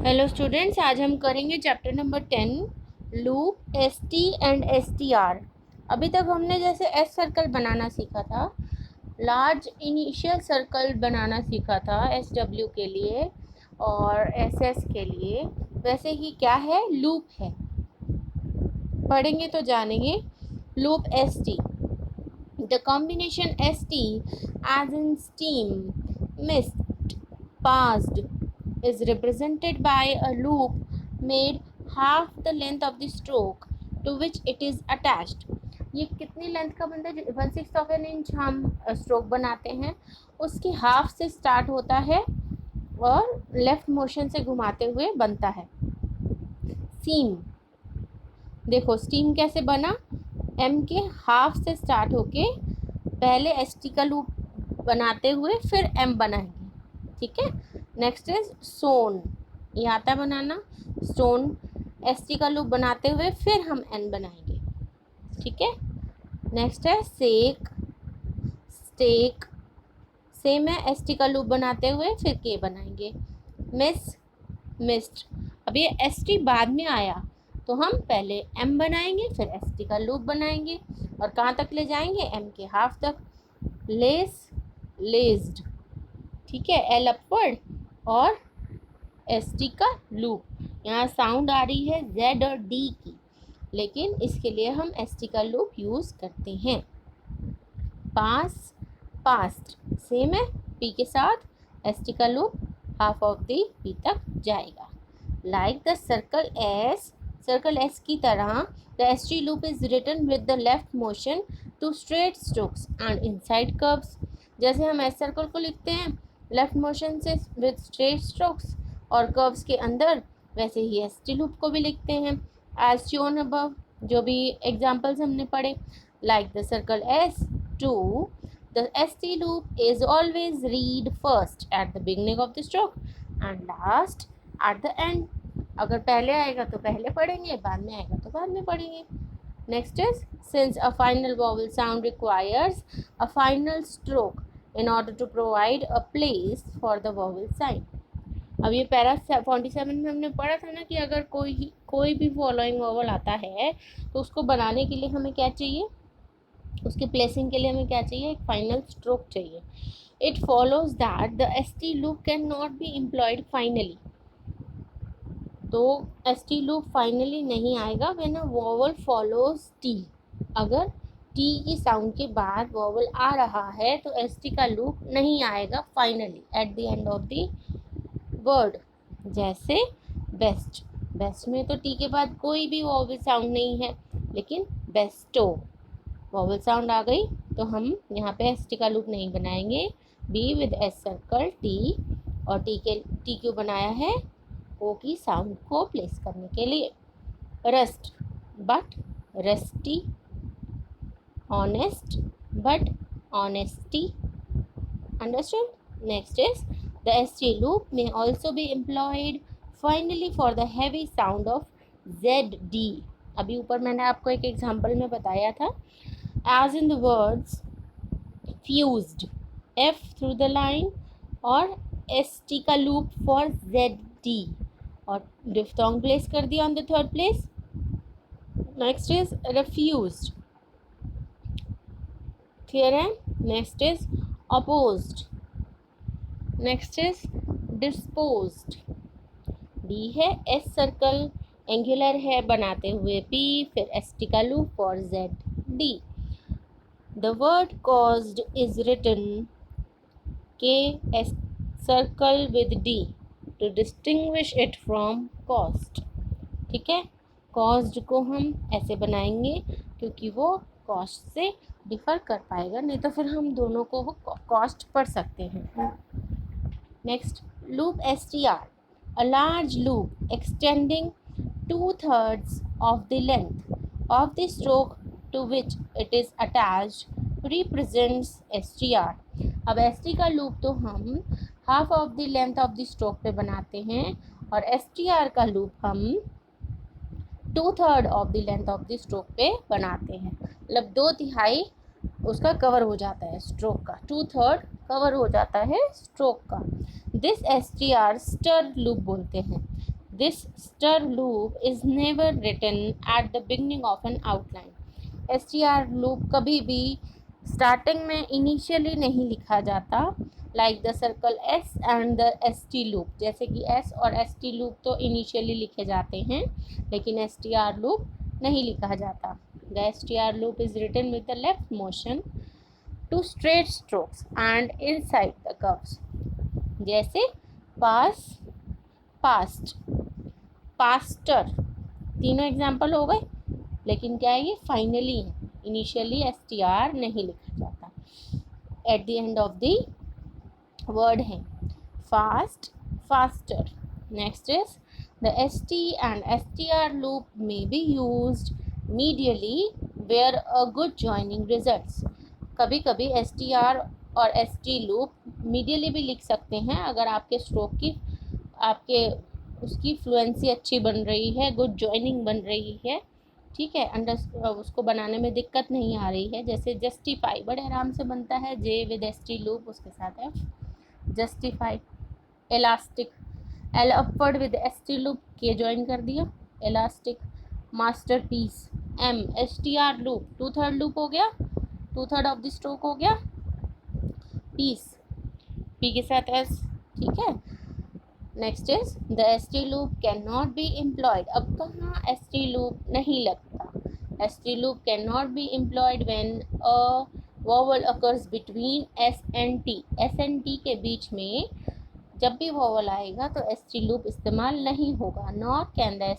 Hello students, आज हम करेंगे chapter number 10 loop S T and S T are. अभी तक हमने जैसे एस सर्कल बनाना सीखा था, लार्ज इनिशियल सर्कल बनाना सीखा था एस डब्ल्यू के लिए और एस एस के लिए, वैसे ही क्या है लूप है, पढ़ेंगे तो जानेंगे। Loop S T, the combination S T as in steam, mist, passed is represented by a loop made half the length of the stroke to which it is attached। ये कितनी लेंथ का बनता है? 1/6 of an inch हम stroke बनाते हैं, उसकी half से स्टार्ट होता है और लेफ्ट मोशन से घुमाते हुए बनता है। सीम, देखो स्टीम कैसे बना, एम के हाफ से स्टार्ट होके पहले एस टी का लूप बनाते हुए फिर एम बनाएंगे, ठीक है। नेक्स्ट इज सोन, ये आता है बनाना, स्टोन एस टी का लूप बनाते हुए फिर हम एन बनाएंगे, ठीक है। नेक्स्ट है सेक, स्टेक, सेम है, एस टी का लूप बनाते हुए फिर के बनाएंगे। मिस, मिस्ट, अब ये एस टी बाद में आया तो हम पहले एम बनाएंगे फिर एस टी का लूप बनाएंगे और कहाँ तक ले जाएंगे, एम के हाफ तक। लेस, लेस्ड, ठीक है, एल अपवर्ड और एस टी का लूप। यहाँ साउंड आ रही है जेड और डी की, लेकिन इसके लिए हम एस टी का लूप यूज़ करते हैं। पास, पास्ट, सेम है, पी के साथ एस टी का loop half of the P तक जाएगा। Like the circle S, circle S की तरह the S T loop is written with the left motion to straight strokes and inside curves. जैसे हम एस सर्कल को लिखते हैं लेफ्ट मोशन से विद स्ट्रेट स्ट्रोक्स और कर्व्स के अंदर, वैसे ही एस टी लूप को भी लिखते हैं एज शोन अबव, जो भी एग्जाम्पल्स हमने पढ़े। Like the circle S too, the S T loop is always read first at the beginning of the stroke and last at the end. अगर पहले आएगा तो पहले पढ़ेंगे, बाद में आएगा तो बाद में पढ़ेंगे। Next is since a final vowel sound requires a final stroke in order to provide a place for the vowel sign। अब ये पैरा 47 में हमने पढ़ा था ना कि अगर कोई भी फॉलोइंग वॉवल आता है तो उसको बनाने के लिए हमें क्या चाहिए, उसके प्लेसिंग के लिए हमें क्या चाहिए, एक फाइनल स्ट्रोक चाहिए। It follows that the S T loop can not be employed finally, तो एस टी लूप फाइनली नहीं आएगा when a vowel follows T. अगर टी की साउंड के बाद वॉवल आ रहा है तो एस टी का लूप नहीं आएगा finally at the end of the word. जैसे बेस्ट, बेस्ट में तो टी के बाद कोई भी वॉवल साउंड नहीं है, लेकिन बेस्टो वॉवल साउंड आ गई तो हम यहाँ पे एस टी का लूप नहीं बनाएंगे। Be with S circle T, और टी क्यों बनाया है, ओ की साउंड को प्लेस करने के लिए। Rust, but rusty, honest but honesty, understood। next is the st loop may also be employed finally for the heavy sound of zd। अभी ऊपर मैंने आपको एक एग्जांपल में बताया था, as in the words fused, f through the line, और st का लूप for zd और diphthong प्लेस कर दिया on the third place। next is refused, clear है। Next is opposed, next is disposed. D है एस सर्कल, एंगुलर है बनाते हुए पी, फिर एस टी का loop for Z D. The word caused is written के S circle with D to distinguish it from cost, ठीक है। Caused को हम ऐसे बनाएंगे क्योंकि वो कॉस्ट से डिफर कर पाएगा, नहीं तो फिर हम दोनों को कॉस्ट पढ़ सकते हैं। Next loop S T R, a large loop extending 2/3 of the length of the stroke to which it is attached represents S T R. अब एस टी का लूप तो हम half of the length of the stroke पे बनाते हैं और S T R का loop हम 2/3 of the length of the stroke पे बनाते हैं, मतलब 2/3 उसका कवर हो जाता है स्ट्रोक का, 2/3 कवर हो जाता है स्ट्रोक का। This S T R ster loop बोलते हैं। This stir loop is never written at the beginning of an outline. str loop कभी भी स्टार्टिंग में इनिशियली नहीं लिखा जाता, like the circle S and the st loop, जैसे कि s और st लूप तो इनिशियली लिखे जाते हैं, लेकिन str लूप नहीं लिखा जाता. The str loop is written with the left motion to straight strokes and inside the curves, जैसे पास, पास्ट, पास्टर, तीनों एग्जाम्पल हो गए. लेकिन क्या है, ये फाइनली है, इनिशियली str नहीं लिखा जाता. At the end of the word है fast, faster. Next is the st and str loop may be used medially where a good joining results. कभी कभी str और st लूप मीडियली भी लिख सकते हैं अगर आपके स्ट्रोक की, आपके उसकी फ्लुएंसी अच्छी बन रही है, गुड जॉइनिंग बन रही है, ठीक है, उसको बनाने में दिक्कत नहीं आ रही है. जैसे जस्टिफाई बड़े आराम से बनता है, जे विद st लूप, उसके साथ है justify. Elastic, L upward with st loop, के ज्वाइन कर दिया, elastic. Masterpiece, m str loop, 2/3 loop हो गया, 2/3 ऑफ द स्ट्रोक हो गया. पीस, p के साथ s, ठीक है. Next is the st loop can not be employed. अब कहाँ st लूप नहीं लगता. st loop can not be employed when a vowel occurs between s and t. s and t के बीच में जब भी वॉवल आएगा तो st लूप इस्तेमाल नहीं होगा. Nor can the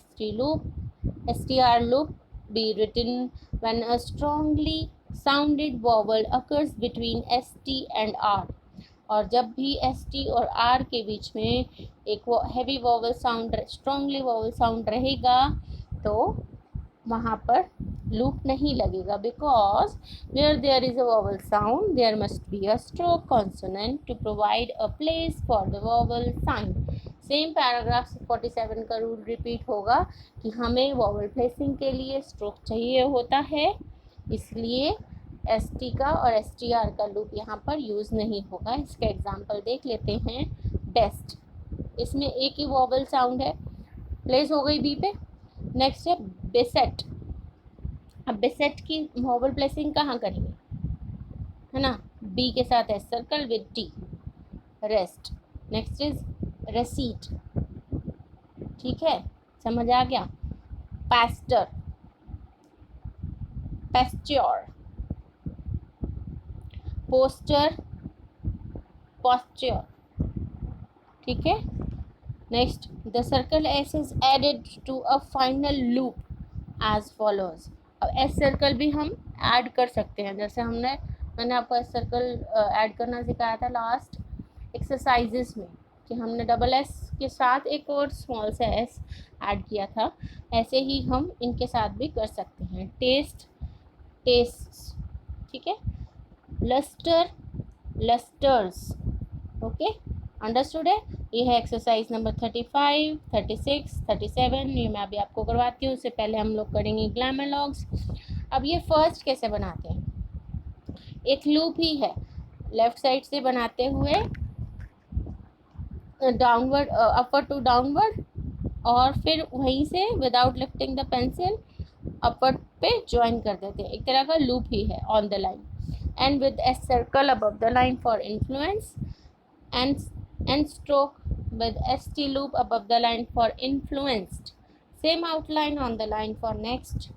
str loop be written when a strongly sounded vowel occurs between st and r. और जब भी st और r के बीच में एक heavy vowel sound, strongly vowel sound रहेगा तो वहाँ पर लूप नहीं लगेगा. Because where there is a vowel sound there must be a stroke consonant to provide a place for the vowel sign. Same paragraph 47 का रूल रिपीट होगा कि हमें वॉवल प्लेसिंग के लिए स्ट्रोक चाहिए होता है, इसलिए st का और str का लूप यहाँ पर यूज़ नहीं होगा. इसका एग्जांपल देख लेते हैं. बेस्ट, इसमें एक ही वॉवल साउंड है, प्लेस हो गई बी पे. नेक्स्ट है बेसेट. अब बेसेट की वॉवल प्लेसिंग कहाँ करेंगे, है ना, बी के साथ है circle with T. Rest. Next is receipt, ठीक है, समझ आ गया. पास्टर, पेस्ट्योर, पोस्टर, posture, ठीक है. Next the circle S is added to a final loop as follows. अब एस सर्कल भी हम ऐड कर सकते हैं, जैसे मैंने आपको एस सर्कल ऐड करना सिखाया था लास्ट एक्सरसाइजेस में, कि हमने डबल एस के साथ एक और स्मॉल सा एस ऐड किया था. ऐसे ही हम इनके साथ भी कर सकते हैं. टेस्ट, टेस्ट, ठीक है. लस्टर, लस्टर्स. ओके, अंडरस्टूड है. ये है एक्सरसाइज नंबर 35, 36, 37. ये मैं अभी आपको करवाती हूँ. उससे पहले हम लोग करेंगे ग्लैमरलॉग्स. अब ये फर्स्ट कैसे बनाते हैं, एक लूप ही है, लेफ्ट साइड से बनाते हुए डाउनवर्ड, अपवर्ड टू डाउनवर्ड, और फिर वहीं से without lifting the pencil upward पे ज्वाइन कर देते हैं. एक तरह का लूप ही है on the line. And with a circle above the line for influence, and stroke with st loop above the line for influenced. Same outline on the line for next.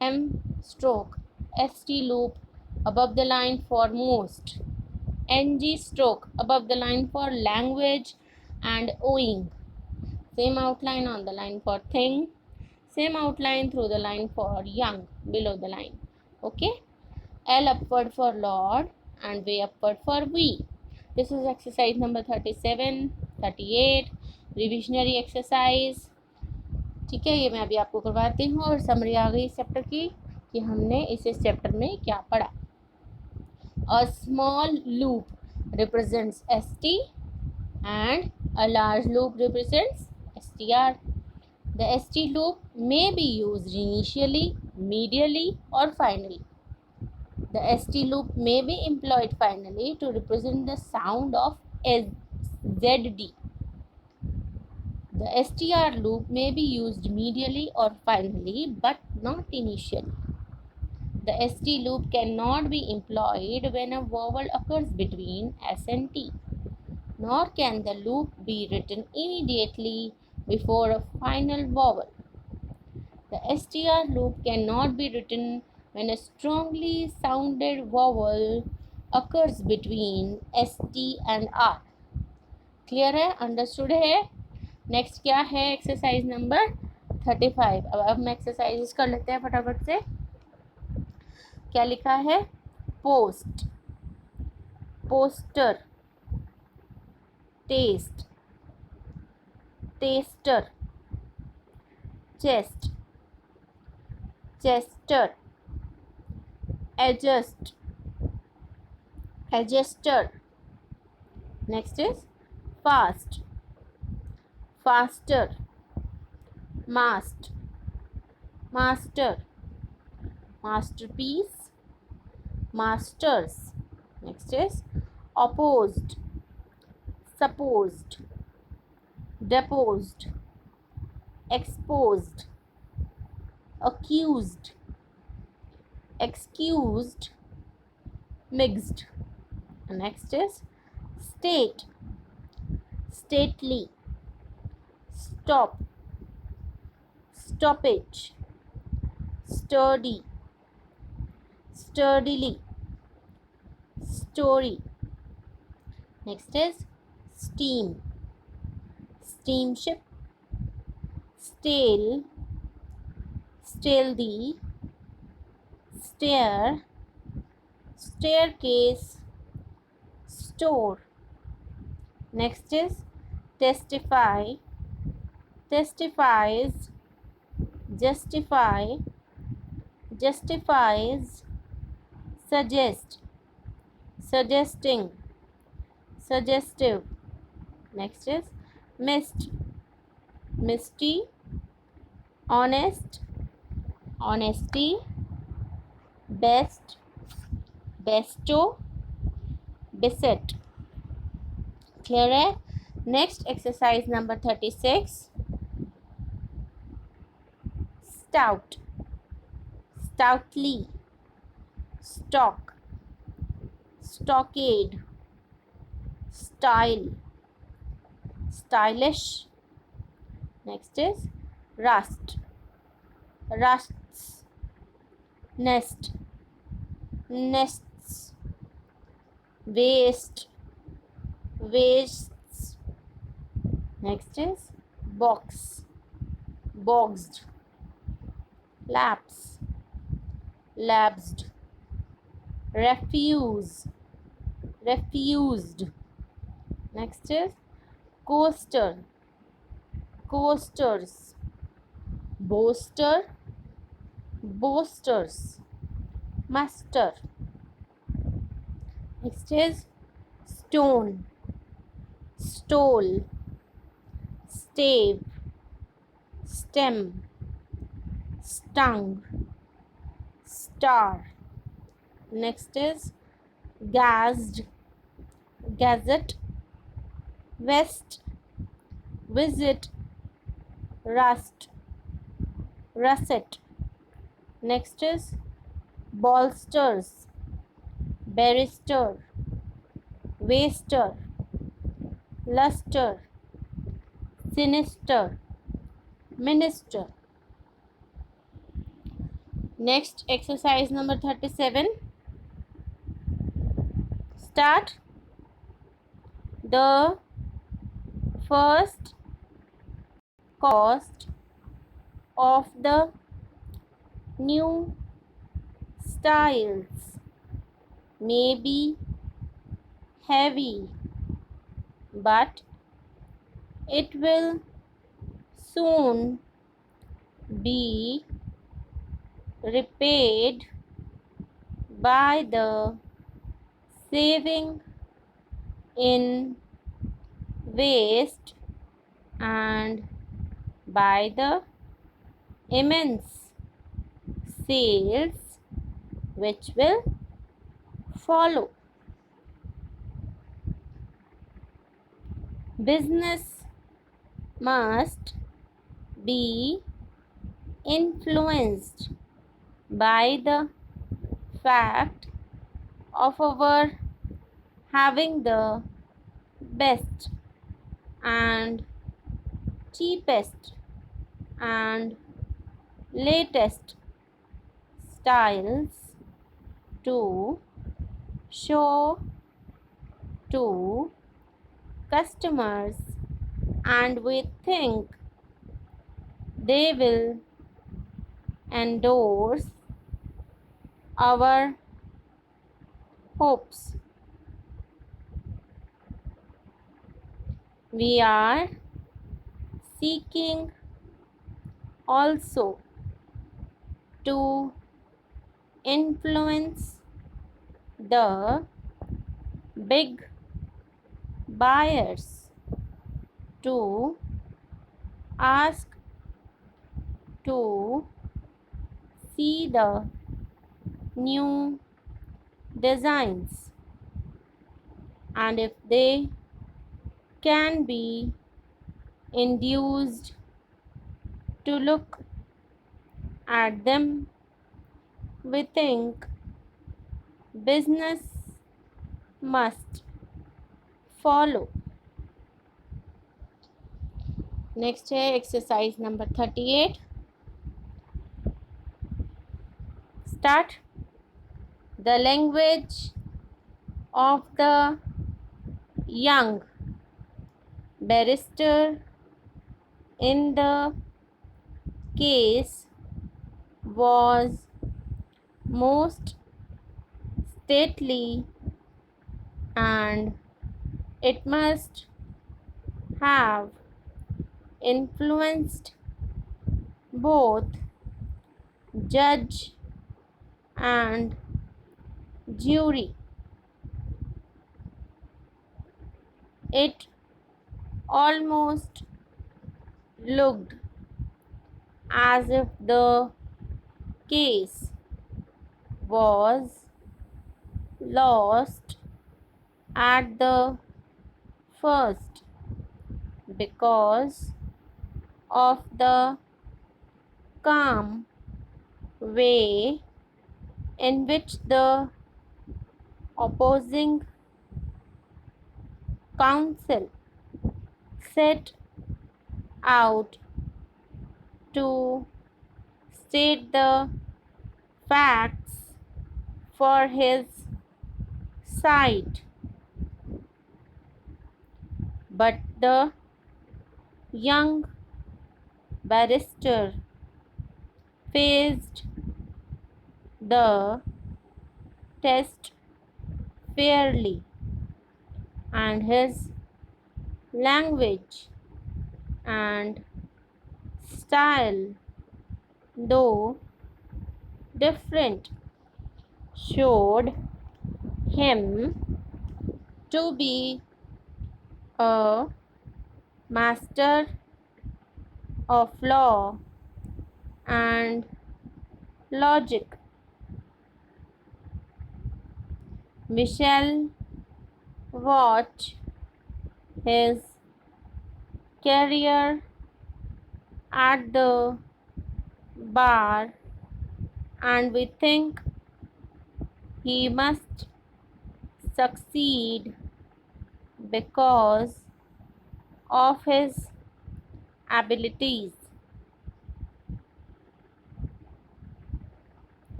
M stroke, st loop above the line for most. Ng stroke above the line for language and owing. Same outline on the line for thing. Same outline through the line for young below the line. Okay. L upward for Lord and V upward for we. This is exercise number 37, 38, revisionary exercise. ठीक है, ये मैं अभी आपको करवाती हूँ और summary आ गई इस चैप्टर की कि हमने इस चैप्टर में क्या पढ़ा. A small loop represents ST and a large loop represents STR. The ST loop may be used initially, medially or finally. The ST loop may be employed finally to represent the sound of ZD. The STR loop may be used medially or finally, but not initially. The ST loop cannot be employed when a vowel occurs between S and T, nor can the loop be written immediately before a final vowel. The STR loop cannot be written when a strongly sounded vowel occurs between ST and R. Clear है, understood है. Next क्या है, exercise number 35. अब हम exercise कर लेते हैं फटाफट से. क्या लिखा है, post, poster, test, tester, chest, chester, adjust, adjuster. Next is fast, faster, mast, master, masterpiece, masters. Next is opposed, supposed, deposed, exposed, accused, excused, mixed. Next is state, stately, stop, stoppage, sturdy, sturdily, story. Next is steam, steamship, stale, stealthy, stair, staircase, store. Next is testify, testifies, justify, justifies, suggest, suggesting, suggestive. Next is mist, misty, honest, honesty, best, bestow, beset. Clear है. Next exercise number 36. स्टाउट, stoutly, stock, stockade, style, stylish. Next is rust, rusts, nest, nests, waste, wastes. Next is box, boxed, lapse, lapsed, refuse, refused. Next is coaster, coasters, boaster, boasters, master. Next is stone, stole, stave, stem, stung, star. Next is gassed, gazette, vest, visit, rust, russet. Next is bolsters, barrister, waster, luster, sinister, minister. Next exercise number 37. Start. The first cost of the new styles may be heavy, but it will soon be repaid by the saving in waste and by the immense sales which will follow. Business must be influenced by the fact of our having the best and cheapest and latest styles to show to customers, and we think they will endorse our hopes. We are seeking also to influence the big buyers to ask to see the new designs, and if they can be induced to look at them, we think business must follow. Next है exercise number 38. Start. The language of the young barrister in the case was most stately, and it must have influenced both judge and jury. It almost looked as if the case was lost at the first because of the calm way in which the opposing counsel set out to state the facts for his side. But the young barrister faced the test fairly, and his language and style, though different, showed him to be a master of law and logic. We shall watch his career at the bar, and we think he must succeed because of his abilities.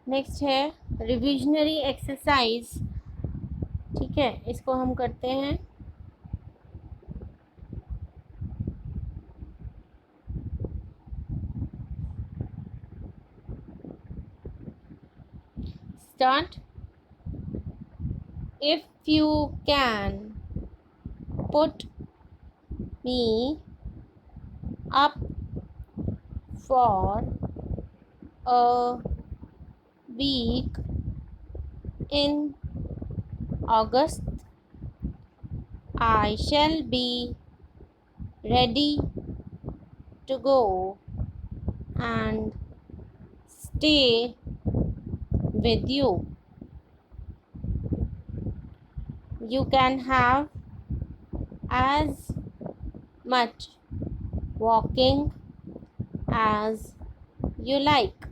Next है revisionary exercise. ठीक है, इसको हम करते हैं. Start. If you can put me up for a week in August, I shall be ready to go and stay with you. You can have as much walking as you like.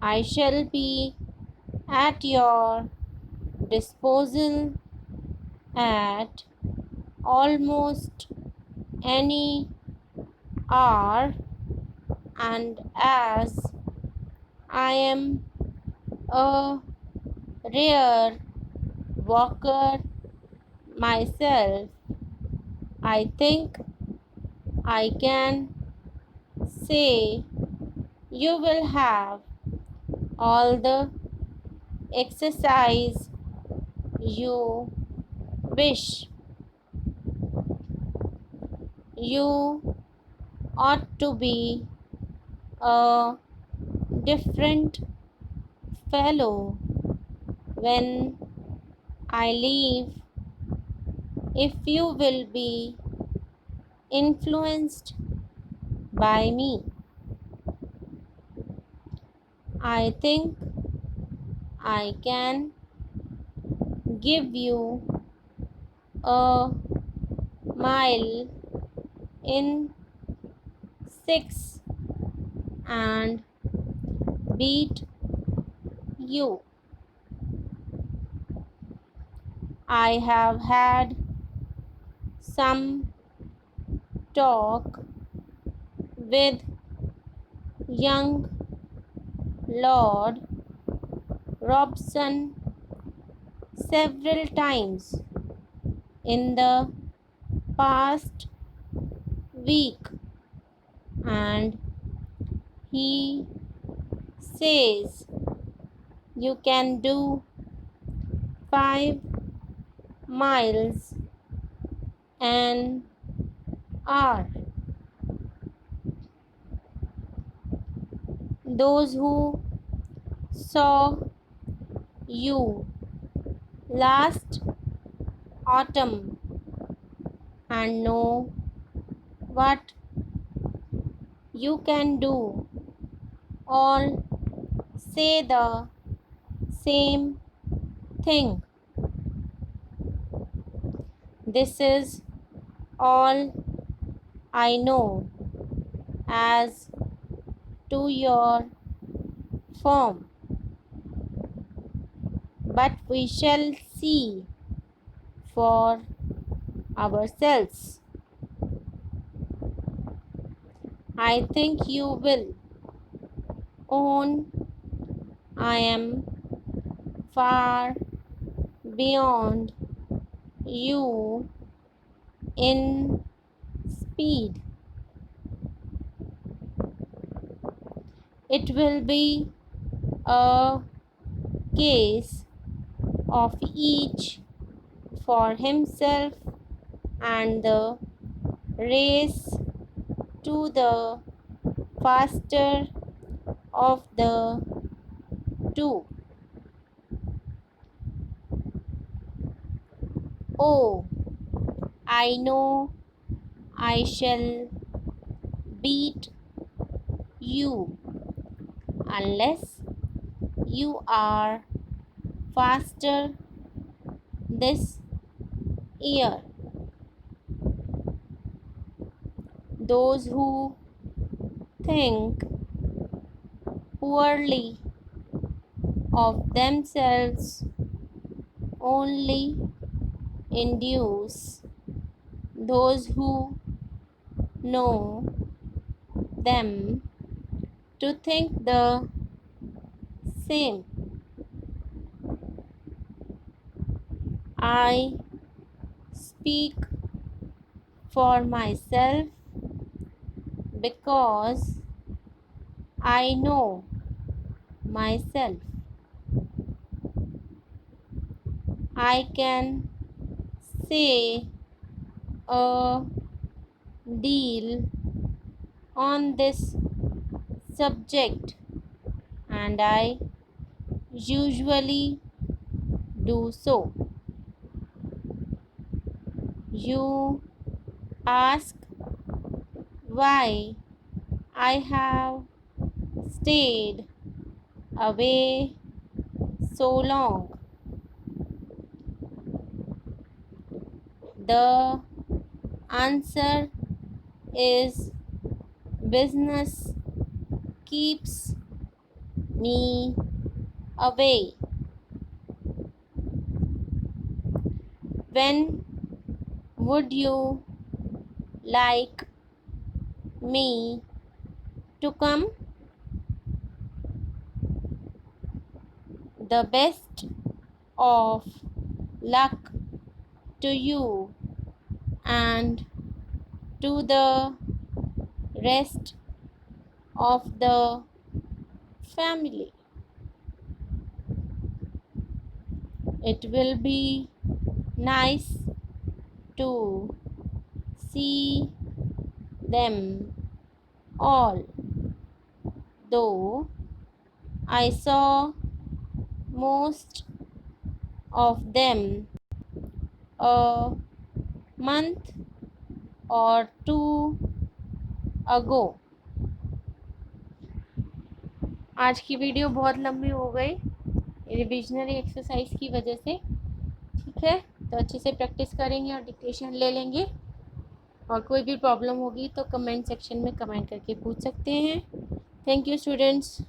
I shall be at your disposal at almost any hour, and as I am a rare walker myself, I think I can say you will have all the exercise you wish. You ought to be a different fellow when I leave if you will be influenced by me. I think I can give you a mile in 6 and beat you. I have had some talk with young Lord Robson several times in the past week, and he says you can do 5 miles an hour. Those who saw you last autumn and know what you can do all say the same thing. This is all I know as to your form, but we shall see for ourselves. I think you will own I am far beyond you in speed. It will be a case of each for himself and the race to the faster of the two. Oh, I know I shall beat you unless you are faster this year. Those who think poorly of themselves only induce those who know them to think the same. I speak for myself because I know myself. I can say a deal on this subject, and I usually do so. You ask why I have stayed away so long. The Answer is business keeps me away. When would you like me to come? The best of luck to you and to the rest of the family. It will be nice to see them all, though I saw most of them a month or two ago. आज की video बहुत लंबी हो गई revisionary exercise की वजह से, ठीक है। तो अच्छे से प्रैक्टिस करेंगे और डिक्टेशन ले लेंगे, और कोई भी प्रॉब्लम होगी तो कमेंट सेक्शन में कमेंट करके पूछ सकते हैं। Thank you students.